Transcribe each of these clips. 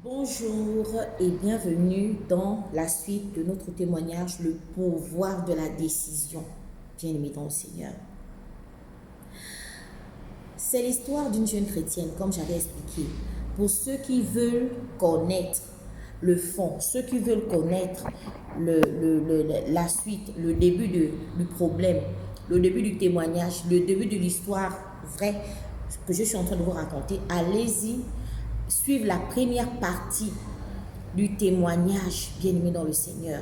Bonjour et bienvenue dans la suite de notre témoignage, le pouvoir de la décision. Bien-aimés dans le Seigneur. C'est l'histoire d'une jeune chrétienne, comme j'avais expliqué. Pour ceux qui veulent connaître le fond, ceux qui veulent connaître la suite, le début du problème, le début du témoignage, le début de l'histoire vraie que je suis en train de vous raconter, allez-y, suivre la première partie du témoignage, bien-aimé dans le Seigneur.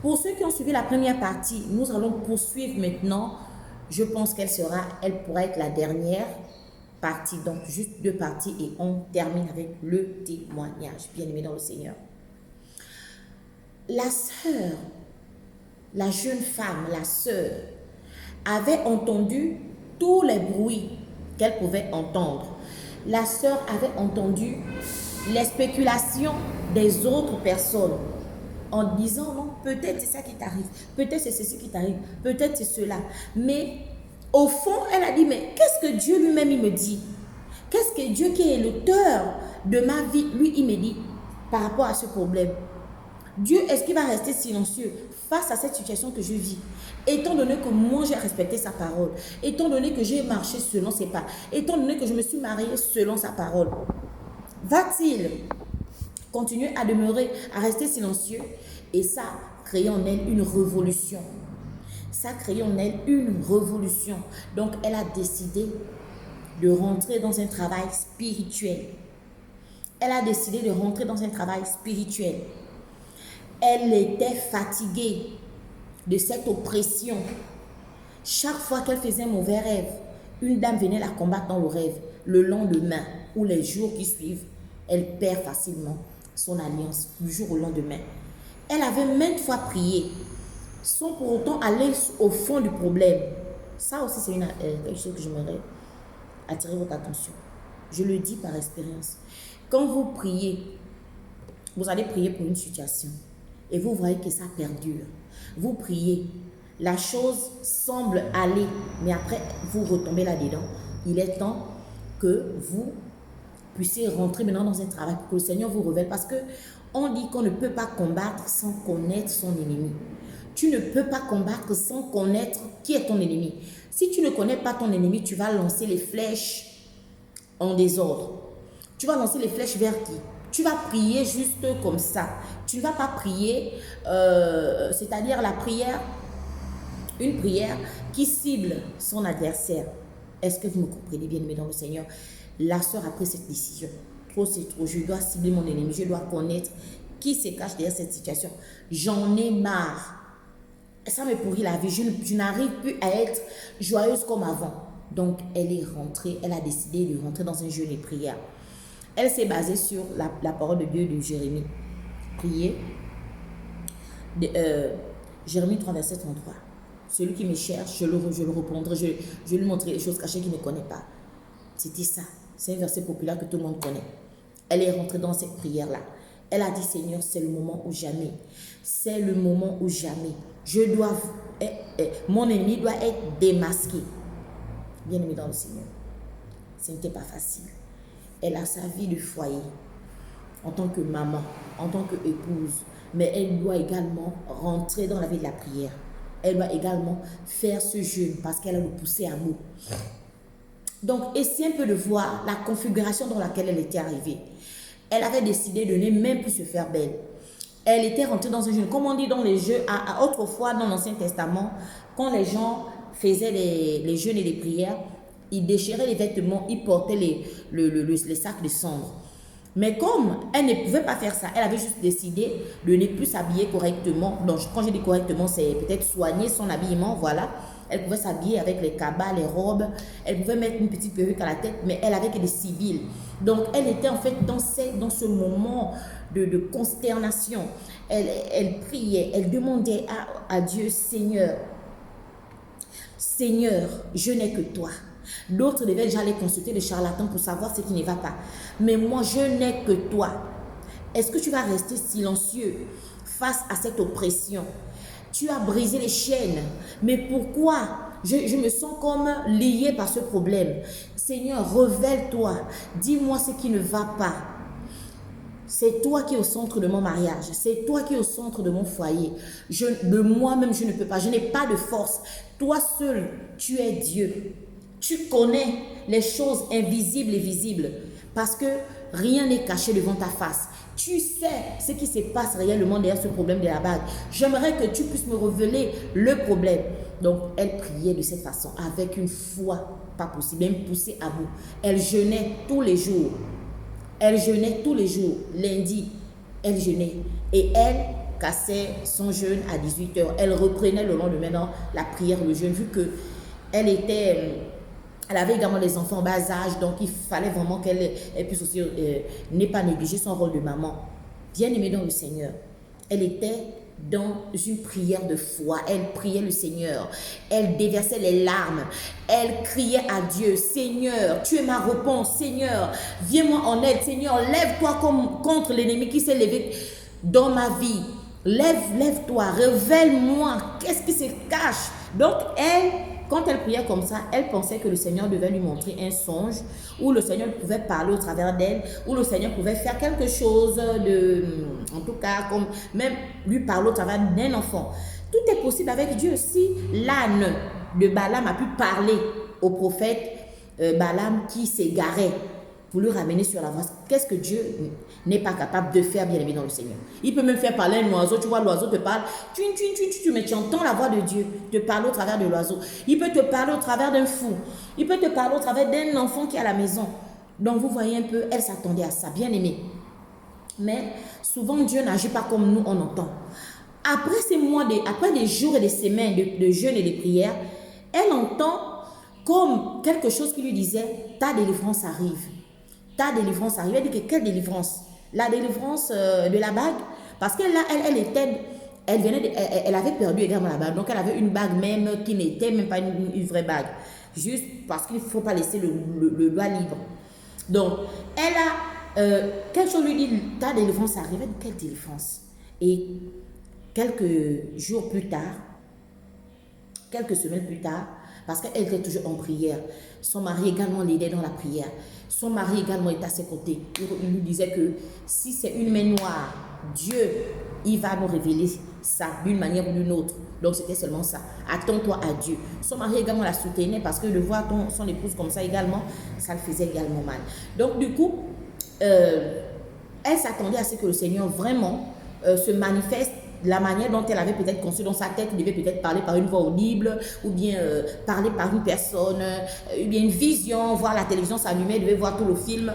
Pour ceux qui ont suivi la première partie, nous allons poursuivre maintenant. Je pense elle pourra être la dernière partie, donc juste 2 parties et on termine avec le témoignage, bien-aimé dans le Seigneur. La sœur, la jeune femme, la sœur, avait entendu tous les bruits qu'elle pouvait entendre. La sœur avait entendu les spéculations des autres personnes en disant non, peut-être c'est ça qui t'arrive, peut-être c'est ceci qui t'arrive, peut-être c'est cela. Mais au fond, elle a dit, mais qu'est-ce que Dieu lui-même il me dit? Qu'est-ce que Dieu qui est l'auteur de ma vie, lui il me dit par rapport à ce problème? Dieu, est-ce qu'il va rester silencieux face à cette situation que je vis? Étant donné que moi, j'ai respecté sa parole, étant donné que j'ai marché selon ses pas, étant donné que je me suis mariée selon sa parole, va-t-il continuer à demeurer, à rester silencieux? Et ça a créé en elle une révolution. Ça a créé en elle une révolution. Donc, elle a décidé de rentrer dans un travail spirituel. Elle a décidé de rentrer dans un travail spirituel. Elle était fatiguée de cette oppression. Chaque fois qu'elle faisait un mauvais rêve, une dame venait la combattre dans le rêve. Le lendemain ou les jours qui suivent, elle perd facilement son alliance du jour au lendemain. Elle avait maintes fois prié sans pour autant aller au fond du problème. Ça aussi, c'est quelque chose que j'aimerais attirer votre attention. Je le dis par expérience. Quand vous priez, vous allez prier pour une situation et vous voyez que ça perdure. Vous priez, la chose semble aller, mais après vous retombez là-dedans. Il est temps que vous puissiez rentrer maintenant dans un travail pour que le Seigneur vous révèle, parce que on dit qu'on ne peut pas combattre sans connaître son ennemi. Tu ne peux pas combattre sans connaître qui est ton ennemi. Si tu ne connais pas ton ennemi, tu vas lancer les flèches en désordre. Tu vas lancer les flèches vers qui? Tu vas prier juste comme ça. Tu ne vas pas prier, c'est-à-dire la prière, une prière qui cible son adversaire. Est-ce que vous me comprenez bien, mais dans le Seigneur? La sœur a pris cette décision. Trop, c'est trop. Je dois cibler mon ennemi. Je dois connaître qui se cache derrière cette situation. J'en ai marre. Ça me pourrit la vie. Je n'arrive plus à être joyeuse comme avant. Donc, elle est rentrée. Elle a décidé de rentrer dans un jeûne et prière. Elle s'est basée sur la parole de Dieu de Jérémie. Prier. Jérémie 3, verset 33. Celui qui me cherche, je le répondrai. Je lui montrerai les choses cachées qu'il ne connaît pas. C'était ça. C'est un verset populaire que tout le monde connaît. Elle est rentrée dans cette prière-là. Elle a dit, Seigneur, c'est le moment ou jamais. C'est le moment ou jamais. Mon ennemi doit être démasqué. Bien-aimé dans le Seigneur. Ce n'était pas facile. Elle a sa vie de foyer en tant que maman, en tant qu'épouse. Mais elle doit également rentrer dans la vie de la prière. Elle doit également faire ce jeûne parce qu'elle a le poussé à bout. Donc, essayez un peu de voir la configuration dans laquelle elle était arrivée. Elle avait décidé de ne même plus se faire belle. Elle était rentrée dans un jeûne. Comme on dit dans les jeux, autrefois dans l'Ancien Testament, quand les gens faisaient les jeûnes et les prières, ils déchiraient les vêtements, ils portaient les sacs de cendres. Mais comme elle ne pouvait pas faire ça, elle avait juste décidé de ne plus s'habiller correctement. Donc, quand je dis correctement, c'est peut-être soigner son habillement, voilà. Elle pouvait s'habiller avec les cabas, les robes. Elle pouvait mettre une petite perruque à la tête, mais elle avait que des civils. Donc, elle était en fait dans ce moment de consternation. Elle priait, elle demandait à Dieu, Seigneur, je n'ai que toi. D'autres devaient déjà aller consulter les charlatans pour savoir ce qui ne va pas. Mais moi, je n'ai que toi. Est-ce que tu vas rester silencieux face à cette oppression? Tu as brisé les chaînes. Mais pourquoi je me sens comme liée par ce problème. Seigneur, révèle-toi. Dis-moi ce qui ne va pas. C'est toi qui es au centre de mon mariage. C'est toi qui es au centre de mon foyer. De moi-même, je ne peux pas. Je n'ai pas de force. Toi seul, tu es Dieu. Tu connais les choses invisibles et visibles. Parce que rien n'est caché devant ta face. Tu sais ce qui se passe réellement derrière ce problème de la bague. J'aimerais que tu puisses me révéler le problème. Donc, elle priait de cette façon, avec une foi pas possible, même poussée à bout. Elle jeûnait tous les jours. Elle jeûnait tous les jours. Lundi, elle jeûnait. Et elle cassait son jeûne à 18h. Elle reprenait le lendemain dans la prière, le jeûne, vu que elle avait également des enfants en bas âge, donc il fallait vraiment qu'elle puisse aussi ne pas négliger son rôle de maman. Bien aimée dans le Seigneur, elle était dans une prière de foi. Elle priait le Seigneur. Elle déversait les larmes. Elle criait à Dieu. Seigneur, tu es ma réponse. Seigneur, viens-moi en aide. Seigneur, lève-toi contre l'ennemi qui s'est levé dans ma vie. Lève-toi, révèle-moi. Qu'est-ce qui se cache? Donc, quand elle priait comme ça, elle pensait que le Seigneur devait lui montrer un songe, ou le Seigneur pouvait parler au travers d'elle, ou le Seigneur pouvait faire quelque chose en tout cas, comme même lui parler au travers d'un enfant. Tout est possible avec Dieu. Si l'âne de Balaam a pu parler au prophète Balaam qui s'égarait pour lui ramener sur la voie, qu'est-ce que Dieu n'est pas capable de faire, bien aimé dans le Seigneur? Il peut même faire parler un oiseau. Tu vois, l'oiseau te parle, mais tu entends la voix de Dieu te parler au travers de l'oiseau. Il peut te parler au travers d'un fou. Il peut te parler au travers d'un enfant qui est à la maison. Donc vous voyez un peu, elle s'attendait à ça, bien aimé. Mais souvent Dieu n'agit pas comme nous on entend. Après ces mois, après des jours et des semaines de jeûne et de prière, elle entend comme quelque chose qui lui disait, ta délivrance arrive. Ta délivrance arrive. Elle dit que quelle délivrance? La délivrance de la bague. Parce qu'elle elle avait perdu également la bague. Donc elle avait une bague même qui n'était même pas une vraie bague. Juste parce qu'il ne faut pas laisser le doigt libre. Donc elle a quelque chose lui dit, ta délivrance arrive. Elle dit quelle délivrance? Et quelques jours plus tard, quelques semaines plus tard, parce qu'elle était toujours en prière. Son mari également l'aidait dans la prière. Son mari également était à ses côtés. Il lui disait que si c'est une main noire, Dieu, il va nous révéler ça d'une manière ou d'une autre. Donc c'était seulement ça. Attends-toi à Dieu. Son mari également la soutenait parce que de voir son épouse comme ça également, ça le faisait également mal. Donc du coup, elle s'attendait à ce que le Seigneur vraiment se manifeste la manière dont elle avait peut-être conçu dans sa tête. Elle devait peut-être parler par une voix audible, ou bien parler par une personne, ou bien une vision, voir la télévision s'allumer, elle devait voir tout le film.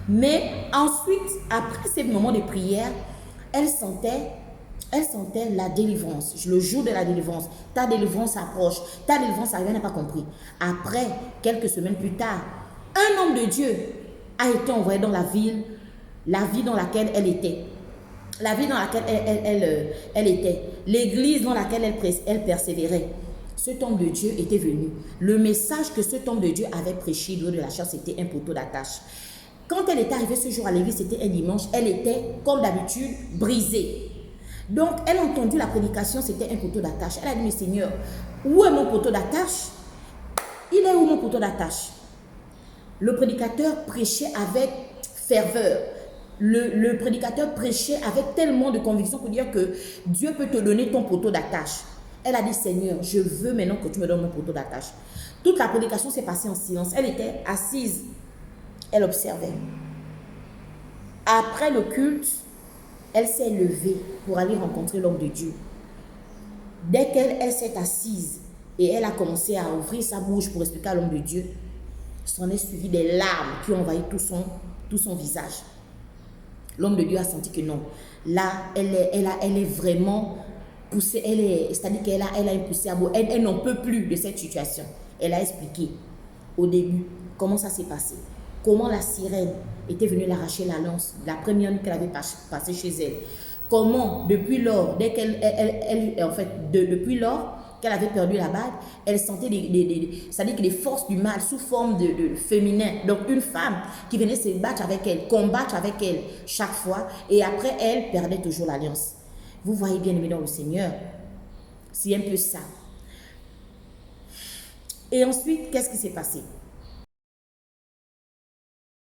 Mais ensuite, après ces moments de prière, elle sentait la délivrance, le jour de la délivrance. Ta délivrance approche, ta délivrance arrive, elle n'a pas compris. Après, quelques semaines plus tard, un homme de Dieu a été envoyé dans la vie dans laquelle elle était. La vie dans laquelle elle était, l'église dans laquelle elle persévérait. Cet homme de Dieu était venu. Le message que cet homme de Dieu avait prêché de la chair, c'était un poteau d'attache. Quand elle était arrivée ce jour à l'église, c'était un dimanche, elle était, comme d'habitude, brisée. Donc, elle a entendu la prédication, c'était un poteau d'attache. Elle a dit, mais Seigneur, où est mon poteau d'attache? Il est où mon poteau d'attache? Le prédicateur prêchait avec ferveur. Le prédicateur prêchait avec tellement de conviction pour dire que Dieu peut te donner ton poteau d'attache. Elle a dit, Seigneur, je veux maintenant que tu me donnes mon poteau d'attache. Toute la prédication s'est passée en silence. Elle était assise. Elle observait. Après le culte, elle s'est levée pour aller rencontrer l'homme de Dieu. Dès qu'elle s'est assise et elle a commencé à ouvrir sa bouche pour expliquer à l'homme de Dieu, s'en est suivi des larmes qui ont envahi tout son visage. L'homme de Dieu a senti que non. Là, elle est vraiment poussée. C'est-à-dire qu'elle a une poussée à bout. Elle n'en peut plus de cette situation. Elle a expliqué au début comment ça s'est passé. Comment la sirène était venue l'arracher la lance, la première nuit qu'elle avait passée chez elle. Comment, depuis lors, depuis lors qu'elle avait perdu la bague, elle sentait c'est-à-dire que les forces du mal sous forme de féminin. Donc une femme qui venait se battre avec elle, combattre avec elle chaque fois, et après elle perdait toujours l'alliance. Vous voyez bien aimé dans le Seigneur, c'est un peu ça. Et ensuite, qu'est-ce qui s'est passé?